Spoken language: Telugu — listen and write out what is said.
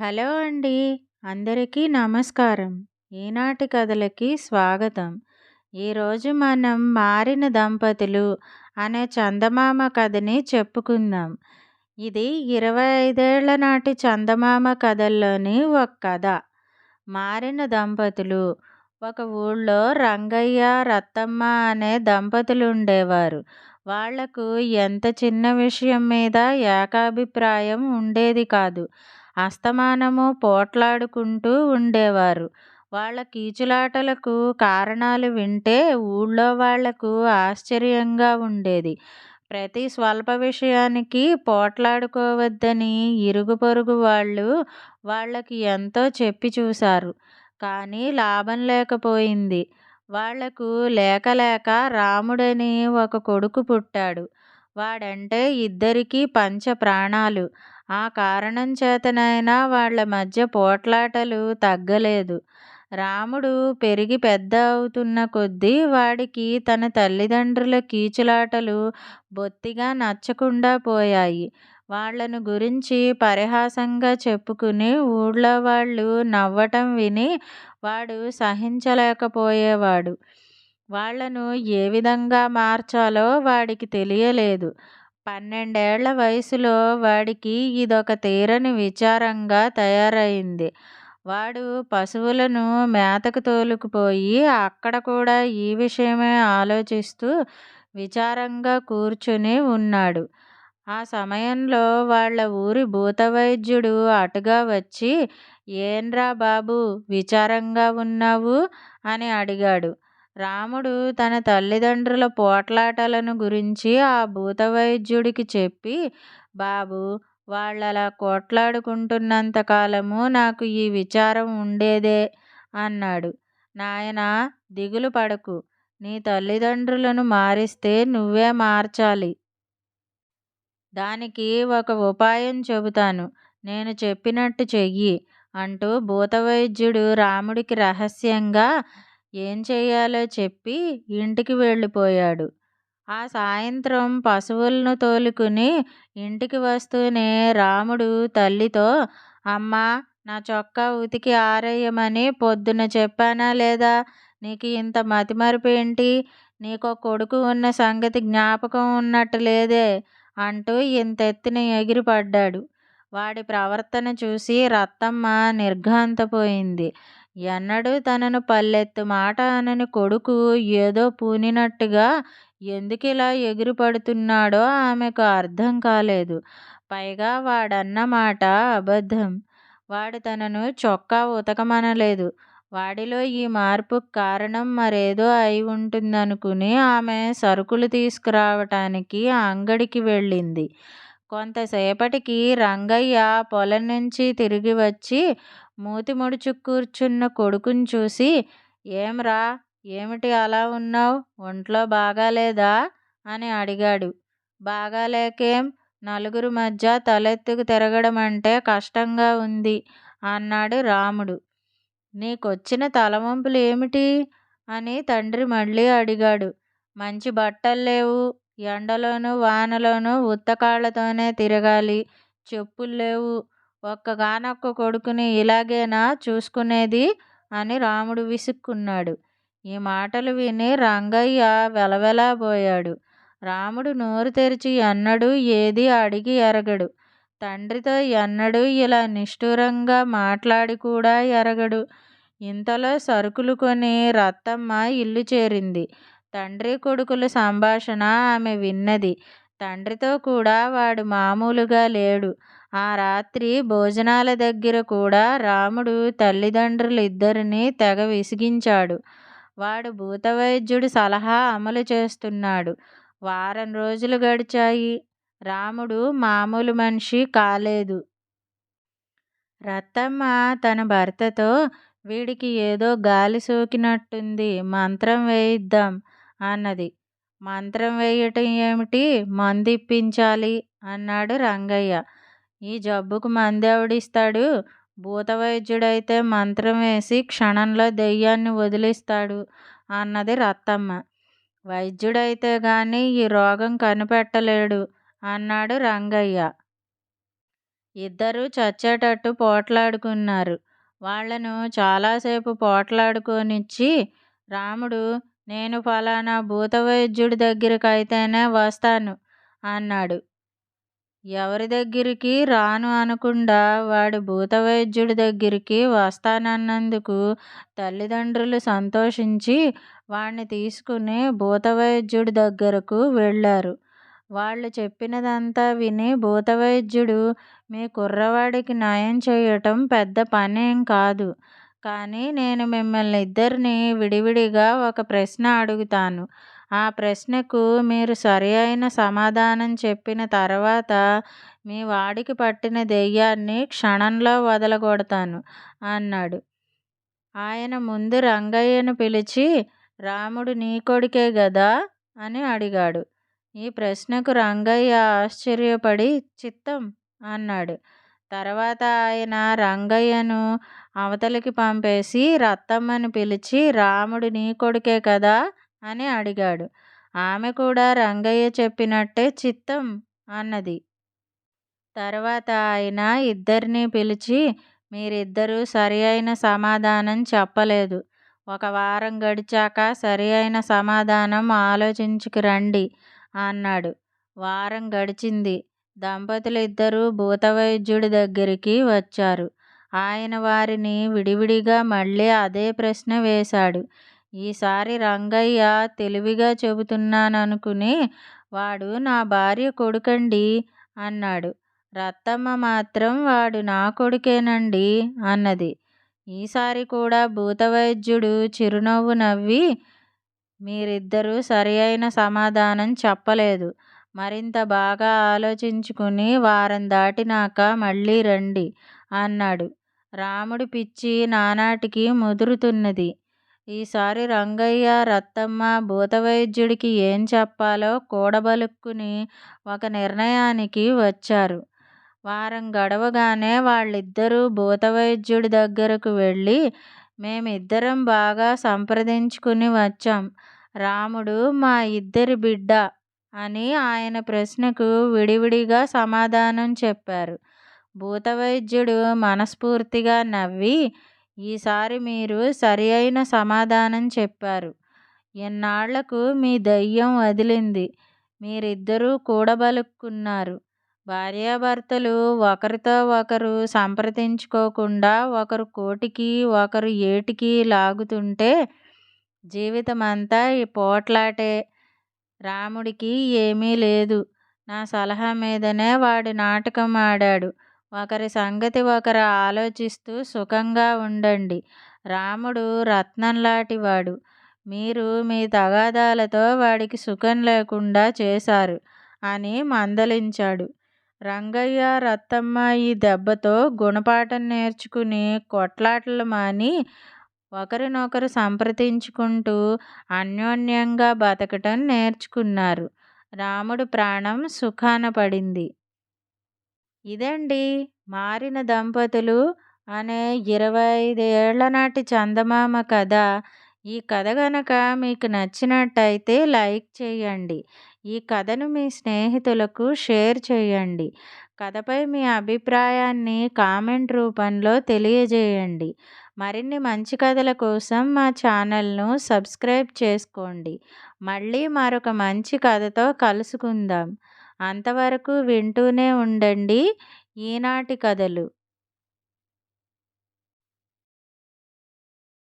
హలో అండి. అందరికీ నమస్కారం. ఈనాటి కథలకి స్వాగతం. ఈరోజు మనం 'మారిన దంపతులు' అనే చందమామ కథని చెప్పుకుందాం. ఇది 25 ఏళ్ల నాటి చందమామ కథల్లోని ఒక కథ. మారిన దంపతులు. ఒక ఊళ్ళో రంగయ్య, రత్తమ్మ అనే దంపతులుండేవారు. వాళ్లకు ఎంత చిన్న విషయం మీద ఏకాభిప్రాయం ఉండేది కాదు. అస్తమానమూ పోట్లాడుకుంటూ ఉండేవారు. వాళ్ళ కీచులాటలకు కారణాలు వింటే ఊళ్ళో వాళ్లకు ఆశ్చర్యంగా ఉండేది. ప్రతి స్వల్ప విషయానికి పోట్లాడుకోవద్దని ఇరుగు పొరుగు వాళ్ళు వాళ్ళకి ఎంతో చెప్పి చూశారు. కానీ లాభం లేకపోయింది. వాళ్లకు లేక లేక రాముడని ఒక కొడుకు పుట్టాడు. వాడంటే ఇద్దరికీ పంచ ప్రాణాలు. ఆ కారణం చేతనైనా వాళ్ళ మధ్య పోట్లాటలు తగ్గలేదు. రాముడు పెరిగి పెద్ద అవుతున్న కొద్దీ వాడికి తన తల్లిదండ్రుల కీచులాటలు బొత్తిగా నచ్చకుండా పోయాయి. వాళ్ళను గురించి పరిహాసంగా చెప్పుకుని ఊళ్ళో వాళ్ళు నవ్వటం విని వాడు సహించలేకపోయేవాడు. వాళ్ళను ఏ విధంగా మార్చాలో వాడికి తెలియలేదు. 12 ఏళ్ల వయసులో వాడికి ఇదొక తీరని విచారంగా తయారయింది. వాడు పశువులను మేతకు తోలుకుపోయి అక్కడ కూడా ఈ విషయమే ఆలోచిస్తూ విచారంగా కూర్చుని ఉన్నాడు. ఆ సమయంలో వాళ్ళ ఊరి భూతవైద్యుడు అటుగా వచ్చి, "ఏంరా బాబూ విచారంగా ఉన్నావు?" అని అడిగాడు. రాముడు తన తల్లిదండ్రుల పోట్లాటలను గురించి ఆ భూతవైద్యుడికి చెప్పి, "బాబూ, వాళ్ళలా కొట్లాడుకుంటున్నంత కాలము నాకు ఈ విచారం ఉండేదే" అన్నాడు. "నాయనా, దిగులు పడకు. నీ తల్లిదండ్రులను మారిస్తే నువ్వే మార్చాలి. దానికి ఒక ఉపాయం చెబుతాను. నేను చెప్పినట్టు చెయ్యి" అంటూ భూతవైద్యుడు రాముడికి రహస్యంగా ఏం చెయ్యాలో చెప్పి ఇంటికి వెళ్ళిపోయాడు. ఆ సాయంత్రం పశువులను తోలుకుని ఇంటికి వస్తూనే రాముడు తల్లితో, "అమ్మా, నా చొక్కా ఉతికి ఆరేయమని పొద్దున చెప్పానా లేదా? నీకు ఇంత మతిమరుపేంటి? నీకో కొడుకు ఉన్న సంగతి జ్ఞాపకం ఉన్నట్టు లేదే" అంటూ ఇంతెత్తున ఎగిరిపడ్డాడు. వాడి ప్రవర్తన చూసి రత్తమ్మ నిర్ఘాంతపోయింది. ఎన్నడూ తనను పల్లెత్తు మాట అనని కొడుకు ఏదో పూనినట్టుగా ఎందుకిలా ఎగిరిపడుతున్నాడో ఆమెకు అర్థం కాలేదు. పైగా వాడన్న మాట అబద్ధం. వాడు తనను చొక్కా ఉతకమనలేదు. వాడిలో ఈ మార్పుకు కారణం మరేదో అయి ఉంటుందనుకుని ఆమె సరుకులు తీసుకురావటానికి అంగడికి వెళ్ళింది. కొంతసేపటికి రంగయ్య పొలం నుంచి తిరిగి వచ్చి మూతి ముడుచుకు కూర్చున్న కొడుకుని చూసి, "ఏంరా, ఏమిటి అలా ఉన్నావ్? ఒంట్లో బాగాలేదా?" అని అడిగాడు. "బాగాలేకేం? నలుగురి మధ్య తలెత్తుకు తిరగడమంటే కష్టంగా ఉంది" అన్నాడు రాముడు. "నీకొచ్చిన తలవంపులు ఏమిటి?" అని తండ్రి మళ్ళీ అడిగాడు. "మంచి బట్టల్లేవు. ఎండలోనూ వానలోనూ ఉత్తకాళ్ళతోనే తిరగాలి. చెప్పుల్లేవు. ఒక్కగానొక్క కొడుకుని ఇలాగేనా చూసుకునేది" అని రాముడు విసుక్కున్నాడు. ఈ మాటలు విని రంగయ్య వెలవెలబోయాడు. రాముడు నోరు తెరిచి ఎన్నడూ ఏదీ అడిగి ఎరగడు. తండ్రితో ఎన్నడూ ఇలా నిష్ఠూరంగా మాట్లాడి కూడా ఎరగడు. ఇంతలో సరుకులు కొని రత్తమ్మ ఇల్లు చేరింది. తండ్రి కొడుకుల సంభాషణ ఆమె విన్నది. తండ్రితో కూడా వాడు మామూలుగా లేడు. ఆ రాత్రి భోజనాల దగ్గర కూడా రాముడు తల్లిదండ్రులిద్దరినీ తెగ విసిగించాడు. వాడు భూతవైద్యుడి సలహా అమలు చేస్తున్నాడు. వారం రోజులు గడిచాయి. రాముడు మామూలు మనిషి కాలేదు. రత్తమ్మ తన భర్తతో, "వీడికి ఏదో గాలి సోకినట్టుంది. మంత్రం వేయిద్దాం" అన్నది. "మంత్రం వేయటం ఏమిటి? మందిప్పించాలి" అన్నాడు రంగయ్య. "ఈ జబ్బుకు మందెవడిస్తాడు? భూతవైద్యుడైతే మంత్రం వేసి క్షణంలో దెయ్యాన్ని వదిలిస్తాడు" అన్నది రత్తమ్మ. "వైద్యుడైతే గాని ఈ రోగం కనిపెట్టలేడు" అన్నాడు రంగయ్య. ఇద్దరూ చచ్చేటట్టు పోట్లాడుకున్నారు. వాళ్ళను చాలాసేపు పోట్లాడుకోనిచ్చి రాముడు నేను ఫలానా భూతవైద్యుడి దగ్గరికైతేనే వస్తాను అన్నాడు. ఎవరి దగ్గరికి రాను అనకుండా వాడు భూతవైద్యుడి దగ్గరికి వస్తానన్నందుకు తల్లిదండ్రులు సంతోషించి వాణ్ణి తీసుకుని భూతవైద్యుడి దగ్గరకు వెళ్ళారు. వాళ్ళు చెప్పినదంతా విని భూతవైద్యుడు మీ కుర్రవాడికి నయం చేయటం పెద్ద పనేం కాదు. కానీ నేను మిమ్మల్ని ఇద్దరిని విడివిడిగా ఒక ప్రశ్న అడుగుతాను. ఆ ప్రశ్నకు మీరు సరి అయిన సమాధానం చెప్పిన తర్వాత మీ వాడికి పట్టిన దెయ్యాన్ని క్షణంలో వదలగొడతాను అన్నాడు. ఆయన ముందు రంగయ్యను పిలిచి రాముడు నీ కొడుకే గదా అని అడిగాడు. ఈ ప్రశ్నకు రంగయ్య ఆశ్చర్యపడి చిత్తం అన్నాడు. తర్వాత ఆయన రంగయ్యను అవతలికి పంపేసి రత్తమ్మని పిలిచి రాముడు నీ కొడుకే కదా అని అడిగాడు. ఆమె కూడా రంగయ్య చెప్పినట్టే చిత్తం అన్నది. తర్వాత ఆయన ఇద్దరినీ పిలిచి మీరిద్దరూ సరి అయిన సమాధానం చెప్పలేదు. ఒక వారం గడిచాక సరి అయిన సమాధానం ఆలోచించుకు రండి అన్నాడు. వారం గడిచింది. దంపతులిద్దరూ భూతవైద్యుడి దగ్గరికి వచ్చారు. ఆయన వారిని విడివిడిగా మళ్ళీ అదే ప్రశ్న వేశాడు. ఈసారి రంగయ్య తెలివిగా చెబుతున్నాననుకుని వాడు నా భార్య కొడుకండి అన్నాడు. రత్తమ్మ మాత్రం వాడు నా కొడుకేనండి అన్నది. ఈసారి కూడా భూతవైద్యుడు చిరునవ్వు నవ్వి మీరిద్దరూ సరి అయిన సమాధానం చెప్పలేదు. మరింత బాగా ఆలోచించుకుని వారం దాటినాక మళ్ళీ రండి అన్నాడు. రాముడి పిచ్చి నానాటికి ముదురుతున్నది. ఈసారి రంగయ్య రత్తమ్మ భూతవైద్యుడికి ఏం చెప్పాలో కూడబలుక్కుని ఒక నిర్ణయానికి వచ్చారు. వారం గడవగానే వాళ్ళిద్దరూ భూతవైద్యుడి దగ్గరకు వెళ్ళి మేమిద్దరం బాగా సంప్రదించుకుని వచ్చాం. రాముడు మా ఇద్దరి బిడ్డ అని ఆయన ప్రశ్నకు విడివిడిగా సమాధానం చెప్పారు. భూతవైద్యుడు మనస్ఫూర్తిగా నవ్వి ఈసారి మీరు సరి అయిన సమాధానం చెప్పారు. ఎన్నాళ్లకు మీ దయ్యం వదిలింది. మీరిద్దరూ కూడబలుక్కున్నారు. భార్యాభర్తలు ఒకరితో ఒకరు సంప్రదించుకోకుండా ఒకరు కోటికి ఒకరు ఏటికి లాగుతుంటే జీవితమంతా ఈ పోట్లాటే. రాముడికి ఏమీ లేదు. నా సలహా మీదనే వాడు నాటకం ఆడాడు. ఒకరి సంగతి ఒకరు ఆలోచిస్తూ సుఖంగా ఉండండి. రాముడు రత్నంలాంటివాడు. మీరు మీ తగాదాలతో వాడికి సుఖం లేకుండా చేశారు అని మందలించాడు. రంగయ్య రత్తమ్మ ఈ దెబ్బతో గుణపాఠం నేర్చుకుని కొట్లాటలు మాని ఒకరినొకరు సంప్రదించుకుంటూ అన్యోన్యంగా బతకటం నేర్చుకున్నారు. రాముడు ప్రాణం సుఖాన పడింది. ఇదండి మారిన దంపతులు అనే 25 ఏళ్ల నాటి చందమామ కథ. ఈ కథ గనక మీకు నచ్చినట్టయితే లైక్ చేయండి. ఈ కథను మీ స్నేహితులకు షేర్ చేయండి. కథపై మీ అభిప్రాయాన్ని కామెంట్ రూపంలో తెలియజేయండి. మరిన్ని మంచి కథల కోసం మా ఛానల్ను సబ్స్క్రైబ్ చేసుకోండి. మళ్ళీ మరొక మంచి కథతో కలుసుకుందాం. అంతవరకు వింటూనే ఉండండి ఈనాటి కథలు.